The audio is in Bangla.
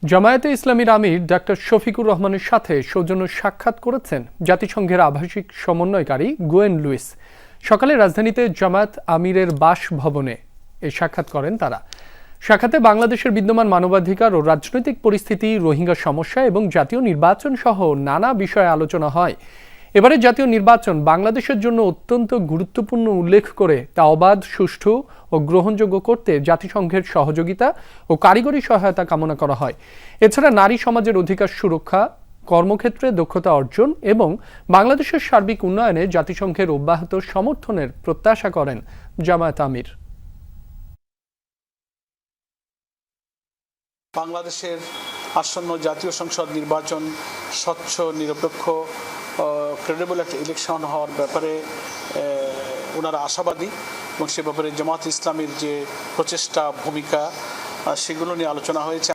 জামায়াতে ইসলামীর আমির ডাক্তার শফিকুর রহমানের সাথে সৌজন্য সাক্ষাৎ করেছেন জাতিসংঘের আবাসিক সমন্বয়কারী গোয়েন লুইস। সকালে রাজধানীতে জামায়াত আমিরের বাসভবনে এই সাক্ষাৎ করেন তারা। সাক্ষাতে বাংলাদেশের বিদ্যমান মানবাধিকার ও রাজনৈতিক পরিস্থিতি, রোহিঙ্গা সমস্যা এবং জাতীয় নির্বাচন সহ নানা বিষয়ে আলোচনা হয়। এবারে জাতীয় নির্বাচন বাংলাদেশের জন্য অত্যন্ত গুরুত্বপূর্ণ উল্লেখ করে তা অবাধ, সুষ্ঠু ও গ্রহণযোগ্য করতে জাতিসংঘের সহযোগিতা ও কারিগরি সহায়তা কামনা করা হয়। এছাড়া নারী সমাজের অধিকার সুরক্ষা, কর্মক্ষেত্রে দক্ষতা অর্জন এবং বাংলাদেশের সার্বিক উন্নয়নে জাতিসংঘের অব্যাহত সমর্থনের প্রত্যাশা করেন জামায়াত আমির। বাংলাদেশের আসন্ন জাতীয় সংসদ নির্বাচন স্বচ্ছ, নিরপেক্ষ, ক্রেডিবল একটা ইলেকশন হওয়ার ব্যাপারে ওনারা আশাবাদী এবং সে ব্যাপারে জামায়াত ইসলামীর যে প্রচেষ্টা, ভূমিকা, সেগুলো নিয়ে আলোচনা হয়েছে।